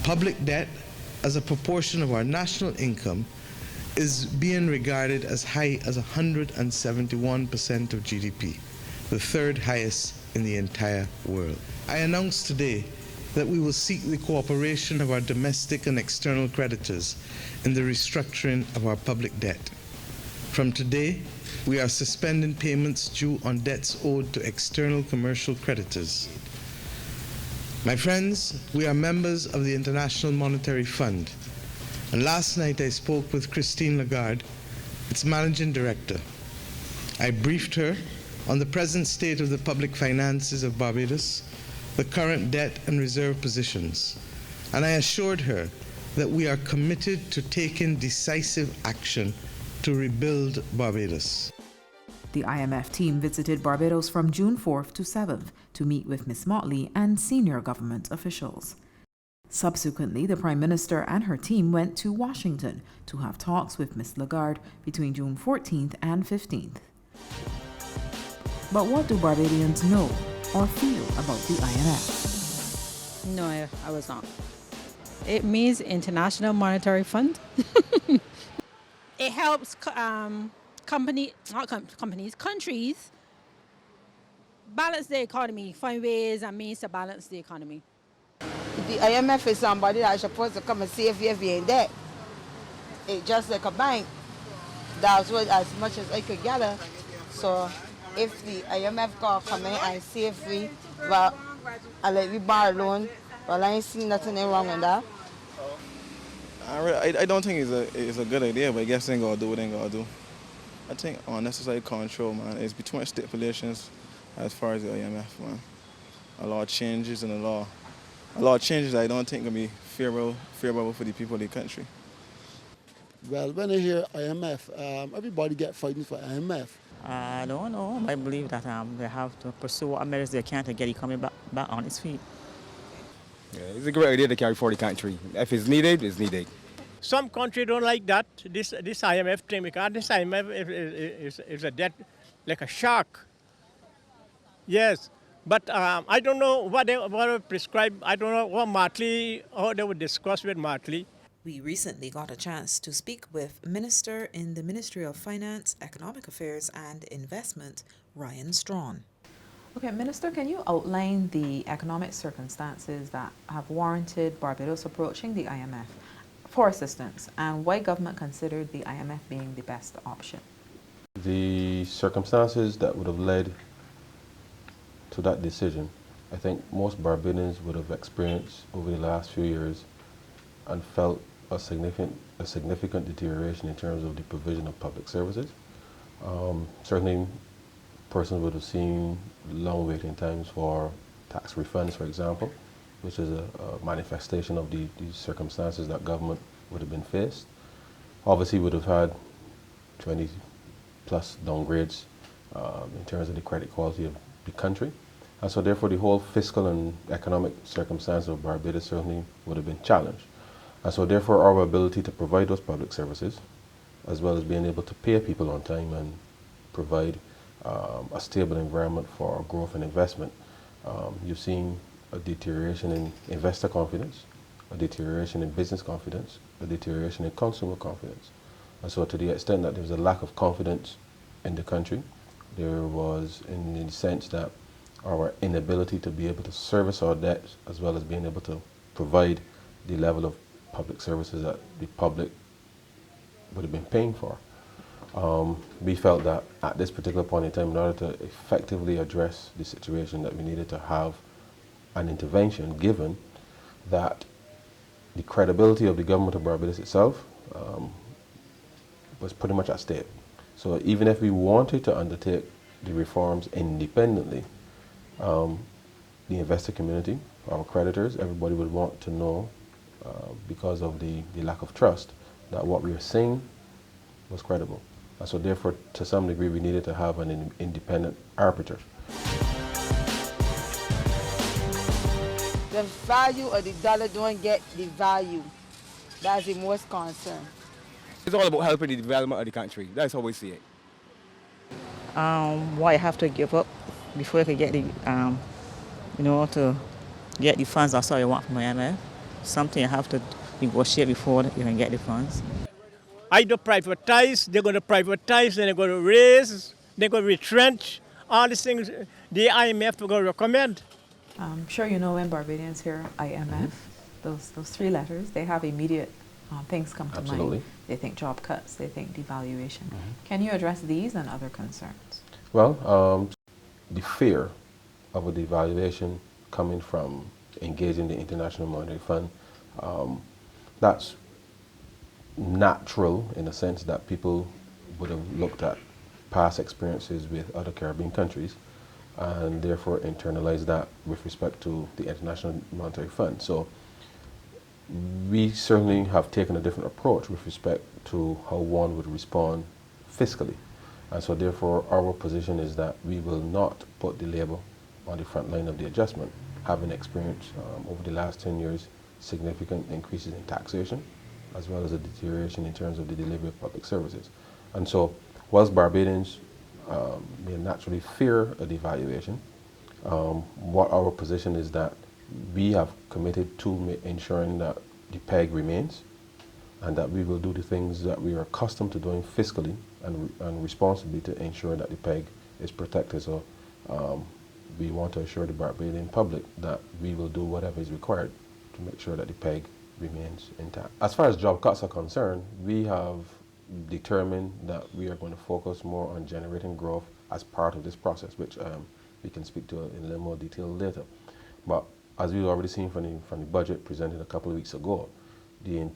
public debt as a proportion of our national income is being regarded as high as 171% of GDP, the third highest in the entire world. I announce today that we will seek the cooperation of our domestic and external creditors in the restructuring of our public debt. From today, we are suspending payments due on debts owed to external commercial creditors. My friends, we are members of the International Monetary Fund, and last night I spoke with Christine Lagarde, its managing director. I briefed her on the present state of the public finances of Barbados, the current debt and reserve positions, and I assured her that we are committed to taking decisive action to rebuild Barbados. The IMF team visited Barbados from June 4th to 7th to meet with Ms. Motley and senior government officials. Subsequently, the Prime Minister and her team went to Washington to have talks with Ms. Lagarde between June 14th and 15th. But what do Barbadians know or feel about the IMF? No, I was not. It means International Monetary Fund. It helps countries balance the economy, find ways and means to balance the economy. The IMF is somebody that's supposed to come and save you if you're in debt. It's just like a bank. That's what, as much as I could gather. So if the IMF can come in and save me, well, I let me borrow loan, well, I ain't seen nothing wrong with that. I don't think it's a good idea, but I guess they ain't gonna do what they ain't gonna do. I think unnecessary control, man. It's between stipulations as far as the IMF, man. A lot of changes in the law. A lot of changes I don't think can be favorable for the people of the country. Well, when I hear IMF, everybody get fighting for IMF. I don't know. I believe that they have to pursue what measures they can to get the economy back on its feet. Yeah, it's a great idea to carry for the country. If it's needed, it's needed. Some countries don't like that, this IMF thing, because this IMF is a debt like a shark. Yes, but I don't know what they prescribe. I don't know what Martley, how they would discuss with Martley. We recently got a chance to speak with Minister in the Ministry of Finance, Economic Affairs and Investment, Ryan Straughn. Okay, Minister, can you outline the economic circumstances that have warranted Barbados approaching the IMF for assistance and why government considered the IMF being the best option? The circumstances that would have led to that decision, I think most Barbadians would have experienced over the last few years and felt a significant deterioration in terms of the provision of public services. Certainly, persons would have seen long waiting times for tax refunds, for example, which is a manifestation of the circumstances that government would have been faced. Obviously, would have had 20 plus downgrades in terms of the credit quality of the country. And so therefore the whole fiscal and economic circumstance of Barbados certainly would have been challenged. And so therefore our ability to provide those public services, as well as being able to pay people on time and provide a stable environment for growth and investment, you've seen a deterioration in investor confidence, a deterioration in business confidence, a deterioration in consumer confidence. And so to the extent that there was a lack of confidence in the country, there was in the sense that our inability to be able to service our debts as well as being able to provide the level of public services that the public would have been paying for. We felt that at this particular point in time, in order to effectively address the situation, that we needed to have an intervention, given that the credibility of the government of Barbados itself was pretty much at stake. So even if we wanted to undertake the reforms independently, the investor community, our creditors, everybody would want to know, because of the lack of trust, that what we were saying was credible. And so therefore, to some degree, we needed to have an independent arbiter. The value of the dollar don't get the value. That's the most concern. It's all about helping the development of the country. That's how we see it. What I have to give up before I could get the, to get the funds that's all I want from IMF. something you have to negotiate before you can get the funds. Either privatize, they're going to privatize, then they're going to raise, they're going to retrench, all these things the IMF are going to recommend. I'm sure you know when Barbadians hear IMF, those three letters, they have immediate things come to mind. They think job cuts, they think devaluation. Can you address these and other concerns? Well, the fear of a devaluation coming from engaging the International Monetary Fund, that's natural in the sense that people would have looked at past experiences with other Caribbean countries and therefore internalize that with respect to the International Monetary Fund. So we certainly have taken a different approach with respect to how one would respond fiscally. And so therefore our position is that we will not put the label on the front line of the adjustment, having experienced over the last 10 years significant increases in taxation as well as a deterioration in terms of the delivery of public services. And so whilst Barbadians may naturally fear a devaluation, what our position is that we have committed to ensuring that the peg remains and that we will do the things that we are accustomed to doing fiscally and responsibly to ensure that the peg is protected. So we want to assure the Barbadian public that we will do whatever is required to make sure that the peg remains intact. As far as job cuts are concerned, we have determined that we are going to focus more on generating growth as part of this process, which we can speak to in a little more detail later. But as we've already seen from the budget presented a couple of weeks ago, I think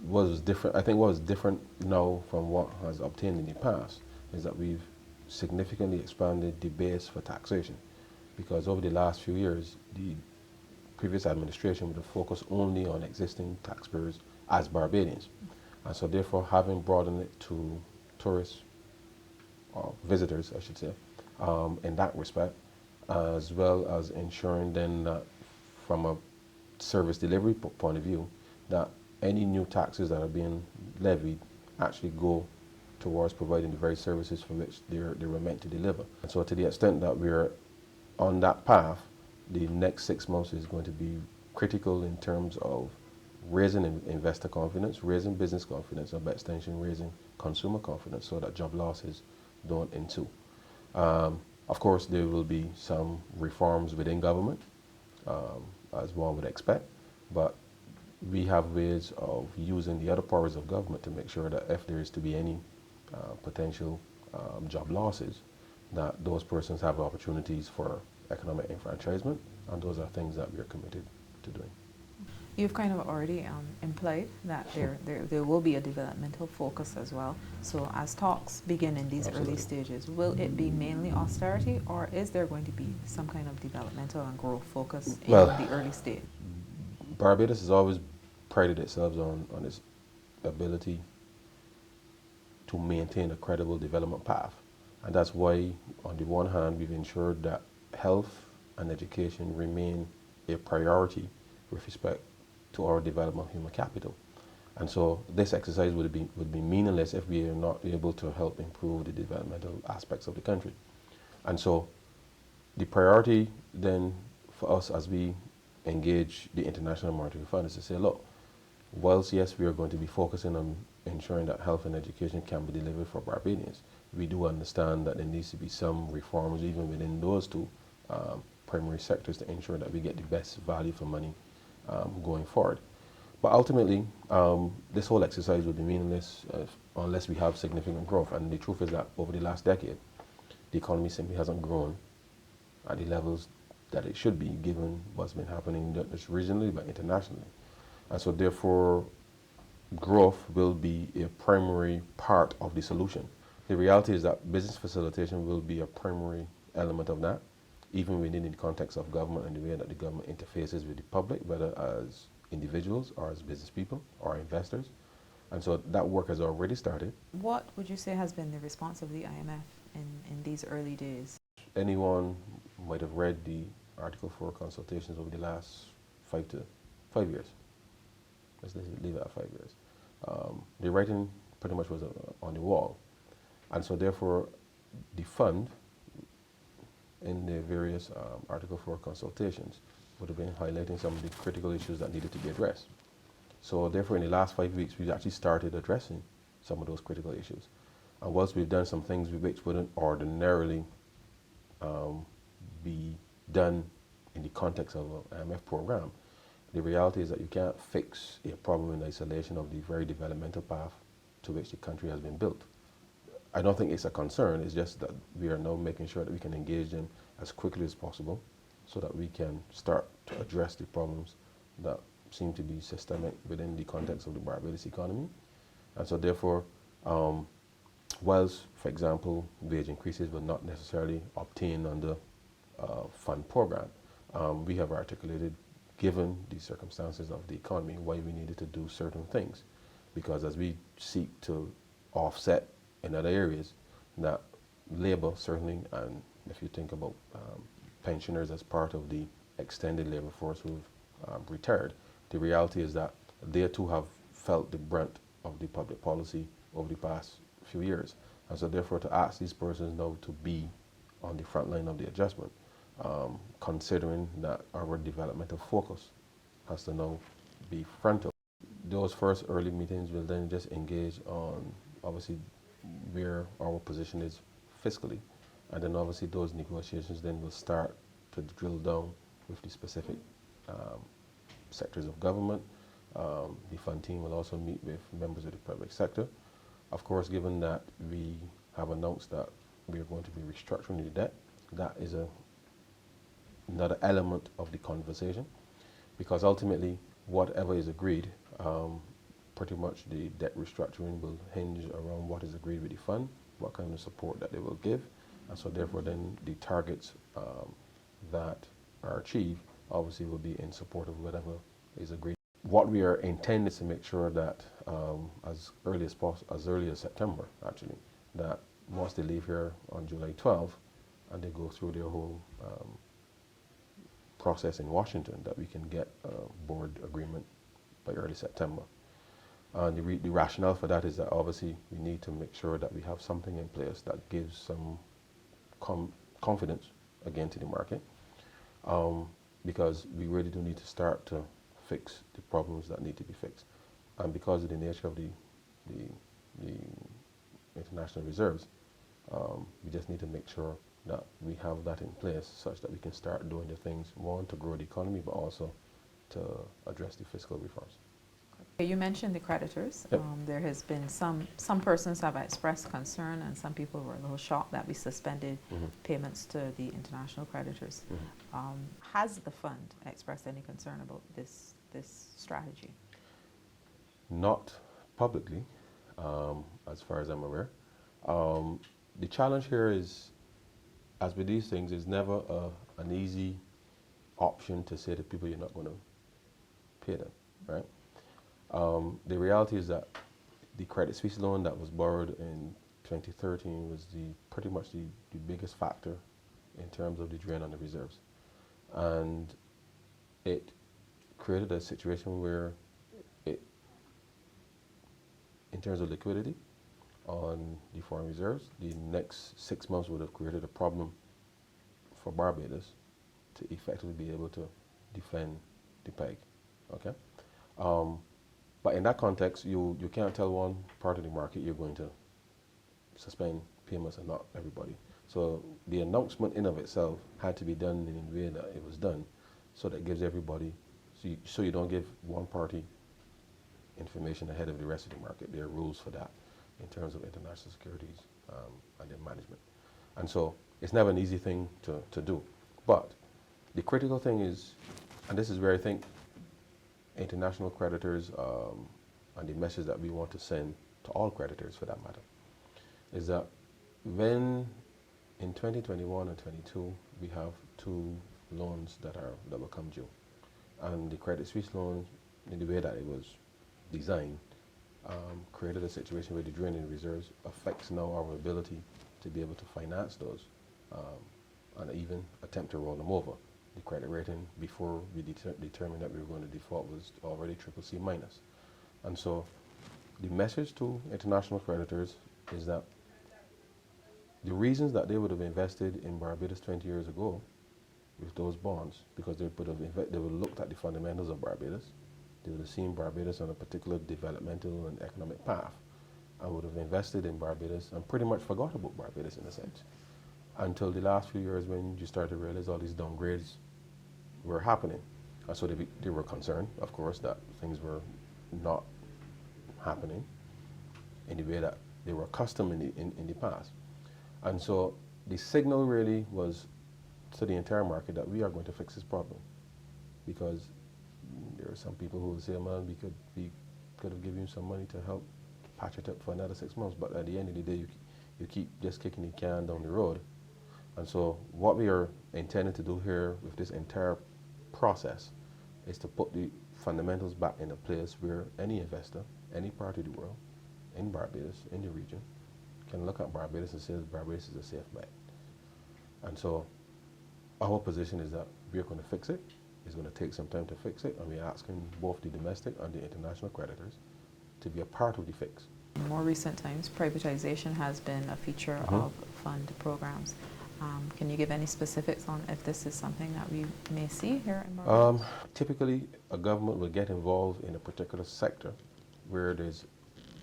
what was different now from what has obtained in the past is that we've significantly expanded the base for taxation, because over the last few years, the previous administration would have focused only on existing taxpayers as Barbadians. And so therefore, having broadened it to tourists, or visitors, I should say, in that respect, as well as ensuring then that from a service delivery point of view, that any new taxes that are being levied actually go towards providing the very services for which they were meant to deliver. And so to the extent that we're on that path, the next 6 months is going to be critical in terms of raising investor confidence, raising business confidence, and by extension raising consumer confidence so that job losses don't ensue. Of course, there will be some reforms within government, as one would expect, but we have ways of using the other powers of government to make sure that if there is to be any potential job losses, that those persons have opportunities for economic enfranchisement, and those are things that we are committed to doing. You've kind of already implied that there will be a developmental focus as well. So as talks begin in these early stages, will it be mainly austerity, or is there going to be some kind of developmental and growth focus in the early stage? Barbados has always prided itself on its ability to maintain a credible development path. And that's why, on the one hand, we've ensured that health and education remain a priority with respect to our development of human capital. And so this exercise would be meaningless if we are not able to help improve the developmental aspects of the country. And so the priority then for us as we engage the International Monetary Fund is to say, look, whilst yes, we are going to be focusing on ensuring that health and education can be delivered for Barbadians, we do understand that there needs to be some reforms even within those two primary sectors to ensure that we get the best value for money going forward. But ultimately, this whole exercise will be meaningless unless we have significant growth. And the truth is that over the last decade, the economy simply hasn't grown at the levels that it should be, given what's been happening not just regionally but internationally. And so therefore, growth will be a primary part of the solution. The reality is that business facilitation will be a primary element of that, even within the context of government and the way that the government interfaces with the public, whether as individuals or as business people or investors. And so that work has already started. What would you say has been the response of the IMF in these early days? Anyone might have read the Article 4 consultations over the last 5 years. Let's leave it at 5 years. The writing pretty much was on the wall. And so therefore, the fund in the various Article 4 consultations would have been highlighting some of the critical issues that needed to be addressed. So therefore, in the last 5 weeks, we've actually started addressing some of those critical issues. And whilst we've done some things which wouldn't ordinarily be done in the context of an IMF program, the reality is that you can't fix a problem in isolation of the very developmental path to which the country has been built. I don't think it's a concern, it's just that we are now making sure that we can engage them as quickly as possible so that we can start to address the problems that seem to be systemic within the context of the Barbados economy. And so therefore, whilst, for example, wage increases will not necessarily obtain under fund program, we have articulated, given the circumstances of the economy, why we needed to do certain things. Because as we seek to offset in other areas, that labor certainly, and if you think about pensioners as part of the extended labor force who've retired, the reality is that they too have felt the brunt of the public policy over the past few years. And so therefore to ask these persons now to be on the front line of the adjustment, considering that our developmental focus has to now be frontal. Those first early meetings will then just engage on obviously where our position is fiscally, and then obviously those negotiations then will start to drill down with the specific sectors of government. The fund team will also meet with members of the public sector. Of course, given that we have announced that we are going to be restructuring the debt, that is another element of the conversation, because ultimately whatever is agreed, pretty much the debt restructuring will hinge around what is agreed with the fund, what kind of support that they will give, and so therefore then the targets that are achieved obviously will be in support of whatever is agreed. What we are intending is to make sure that as early as September actually, that once they leave here on July 12th and they go through their whole process in Washington, that we can get a board agreement by early September. And the rationale for that is that obviously we need to make sure that we have something in place that gives some confidence again to the market, because we really do need to start to fix the problems that need to be fixed. And because of the nature of the international reserves, we just need to make sure that we have that in place such that we can start doing the things, one, to grow the economy, but also to address the fiscal reforms. You mentioned the creditors. Yep. There has been some persons have expressed concern, and some people were a little shocked that we suspended payments to the international creditors. Has the fund expressed any concern about this strategy? Not publicly, as far as I'm aware. The challenge here is, as with these things, is never an easy option to say to people you're not going to pay them, right? The reality is that the Credit Suisse loan that was borrowed in 2013 was pretty much the biggest factor in terms of the drain on the reserves. And it created a situation where in terms of liquidity on the foreign reserves, the next 6 months would have created a problem for Barbados to effectively be able to defend the peg, okay? But in that context, you can't tell one part of the market you're going to suspend payments and not everybody. So the announcement in of itself had to be done in the way that it was done, so that it gives everybody, so you don't give one party information ahead of the rest of the market. There are rules for that in terms of international securities and their management. And so it's never an easy thing to do. But the critical thing is, and this is where I think international creditors and the message that we want to send to all creditors for that matter, is that when in 2021 and 22 we have two loans that will come due, and the Credit Suisse loan, in the way that it was designed, created a situation where the draining reserves affects now our ability to be able to finance those and even attempt to roll them over. The credit rating before we determined that we were going to default was already CCC minus. And so the message to international creditors is that the reasons that they would have invested in Barbados 20 years ago with those bonds because they would have looked at the fundamentals of Barbados. They would have seen Barbados on a particular developmental and economic path and would have invested in Barbados and pretty much forgot about Barbados in a sense. Until the last few years when you start to realize all these downgrades were happening. And so they were concerned, of course, that things were not happening in the way that they were accustomed in the past. And so the signal really was to the entire market that we are going to fix this problem. Because there are some people who will say, man, we could have given you some money to help patch it up for another 6 months, but at the end of the day, you keep just kicking the can down the road. And so what we are intending to do here with this entire process is to put the fundamentals back in a place where any investor, any part of the world, in Barbados, in the region, can look at Barbados and say that Barbados is a safe bet. And so our position is that we're going to fix it. It's going to take some time to fix it, and we're asking both the domestic and the international creditors to be a part of the fix. In more recent times, privatization has been a feature of fund programs. Can you give any specifics on if this is something that we may see here in Barbados? Typically, a government will get involved in a particular sector where there's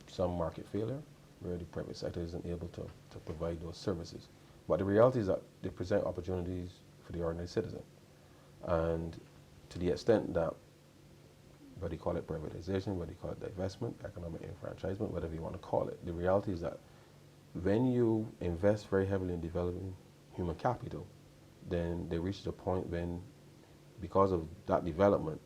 some market failure, where the private sector isn't able to provide those services. But the reality is that they present opportunities for the ordinary citizen. And to the extent that, whether you call it privatization, whether you call it divestment, economic enfranchisement, whatever you want to call it, the reality is that when you invest very heavily in developing human capital, then they reach the point when, because of that development,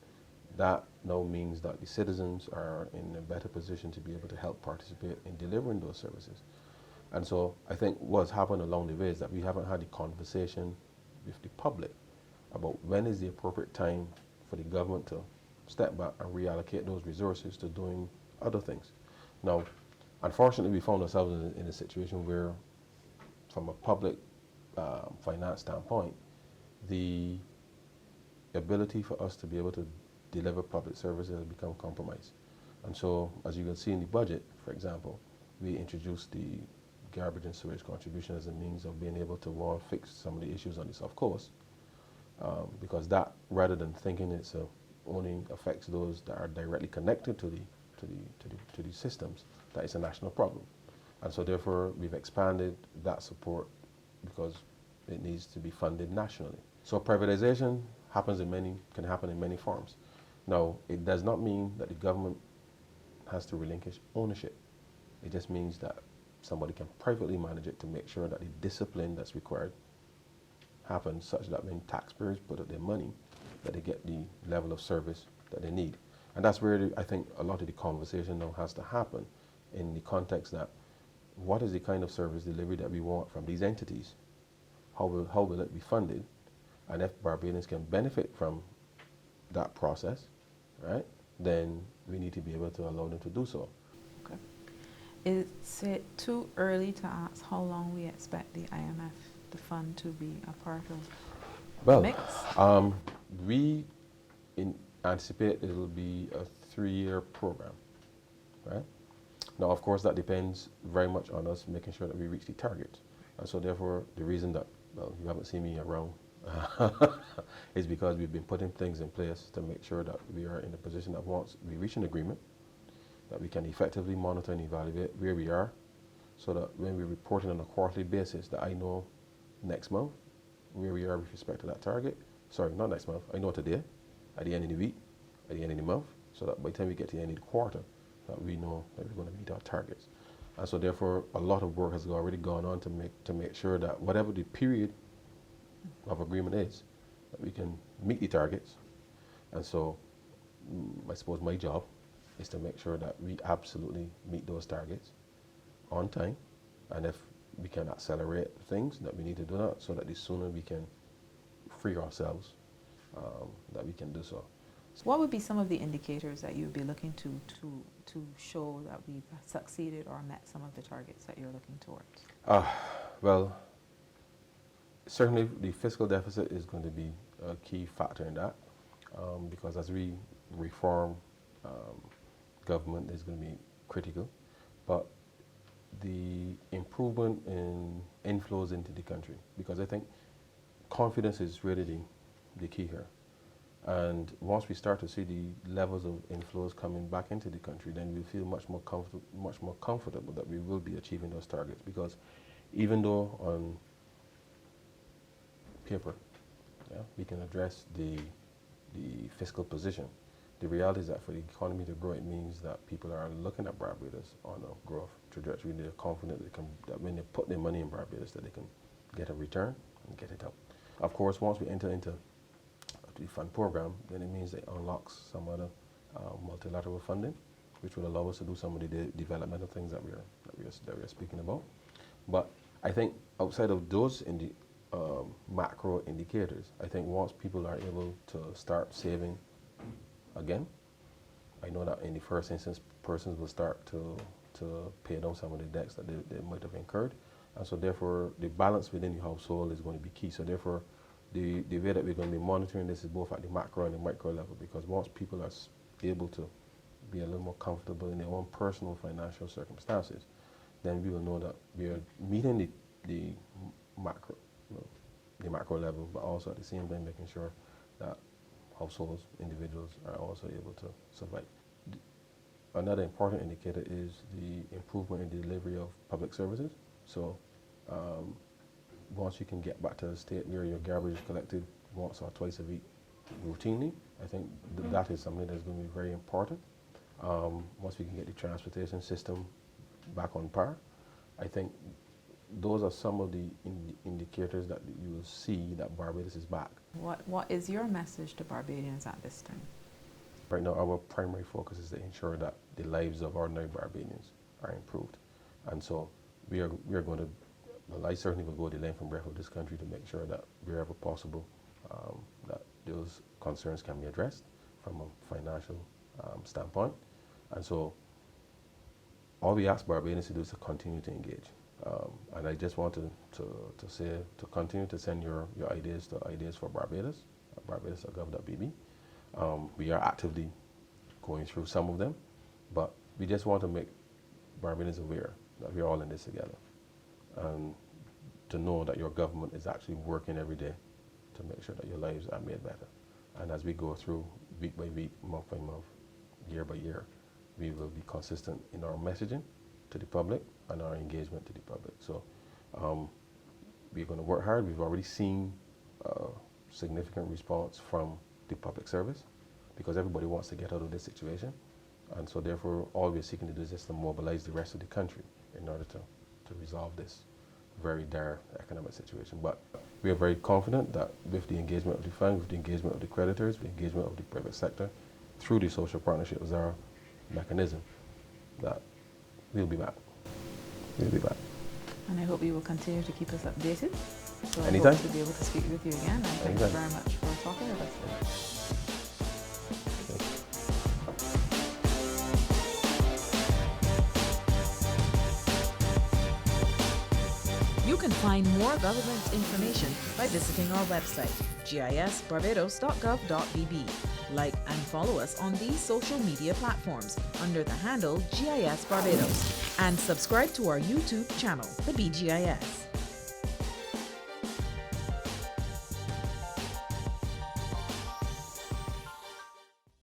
that now means that the citizens are in a better position to be able to help participate in delivering those services. And so I think what's happened along the way is that we haven't had the conversation with the public about when is the appropriate time for the government to step back and reallocate those resources to doing other things. Now, unfortunately, we found ourselves in a situation where, from a public finance standpoint, the ability for us to be able to deliver public services has become compromised. And so, as you can see in the budget, for example, we introduced the garbage and sewage contribution as a means of being able to fix some of the issues on the South Coast, because that, rather than thinking it's only affects those that are directly connected to the systems, that is a national problem. And so therefore we've expanded that support because it needs to be funded nationally. So privatization can happen in many forms. Now, it does not mean that the government has to relinquish ownership. It just means that somebody can privately manage it to make sure that the discipline that's required happens such that when taxpayers put up their money, that they get the level of service that they need. And that's where I think a lot of the conversation now has to happen, in the context that what is the kind of service delivery that we want from these entities? How will it be funded? And if Barbadians can benefit from that process, right, then we need to be able to allow them to do so. Okay. Is it too early to ask how long we expect the IMF, the fund, to be a part of the mix? We anticipate it will be a 3-year program, right? Now, of course, that depends very much on us making sure that we reach the target. And so therefore, the reason that, well, you haven't seen me around is because we've been putting things in place to make sure that we are in a position that once we reach an agreement, that we can effectively monitor and evaluate where we are, so that when we're reporting on a quarterly basis, that I know next month where we are with respect to that target. Sorry, not next month. I know today, at the end of the week, at the end of the month, so that by the time we get to the end of the quarter, that we know that we're going to meet our targets. And so therefore, a lot of work has already gone on to make sure that whatever the period of agreement is, that we can meet the targets. And so I suppose my job is to make sure that we absolutely meet those targets on time. And if we can accelerate things, that we need to do that, so that the sooner we can free ourselves, that we can do so. What would be some of the indicators that you'd be looking to show that we've succeeded or met some of the targets that you're looking towards? Well, certainly the fiscal deficit is going to be a key factor in that, because as we reform government is going to be critical. But the improvement in inflows into the country, because I think confidence is really the key here. And once we start to see the levels of inflows coming back into the country, then we feel much more comfortable that we will be achieving those targets. Because even though on paper, we can address the fiscal position, the reality is that for the economy to grow, it means that people are looking at Barbados on a growth trajectory. They're confident that when they put their money in Barbados, that they can get a return and get it out. Of course, once we enter into the fund program, then it means it unlocks some other multilateral funding, which will allow us to do some of the developmental things that we are speaking about. But I think outside of those macro indicators, I think once people are able to start saving again, I know that in the first instance, persons will start to pay down some of the debts that they might have incurred. And so therefore, the balance within the household is going to be key. So therefore, the way that we're going to be monitoring this is both at the macro and the micro level, because once people are able to be a little more comfortable in their own personal financial circumstances, then we will know that we are meeting the macro level, but also at the same time making sure that households, individuals are also able to survive. Another important indicator is the improvement in the delivery of public services. So once you can get back to a state where your garbage is collected once or twice a week routinely, I think that is something that's going to be very important. Once we can get the transportation system back on par, I think those are some of the indicators that you will see that Barbados is back. What is your message to Barbadians at this time? Right now, our primary focus is to ensure that the lives of ordinary Barbadians are improved. And so we are going to, well, I certainly will go the length and breadth of this country to make sure that wherever possible, that those concerns can be addressed from a financial standpoint. And so all we ask Barbadians to do is to continue to engage. And I just want to say to continue to send your ideas to Ideas for Barbados, barbados.gov.bb. We are actively going through some of them, but we just want to make Barbadians aware that we're all in this together, and to know that your government is actually working every day to make sure that your lives are made better. And as we go through week by week, month by month, year by year, we will be consistent in our messaging to the public and our engagement to the public. So we're going to work hard. We've already seen significant response from the public service, because everybody wants to get out of this situation. And so therefore, all we're seeking to do is just to mobilize the rest of the country in order to resolve this very dire economic situation. But we are very confident that with the engagement of the fund, with the engagement of the creditors, with the engagement of the private sector, through the social partnership as our mechanism, that we'll be back. We'll be back. And I hope you will continue to keep us updated. So Anytime. I hope to be able to speak with you again. And thank you very much for talking with us today. You can find more relevant information by visiting our website, gisbarbados.gov.bb. Like and follow us on these social media platforms under the handle GIS Barbados, and subscribe to our YouTube channel, the BGIS.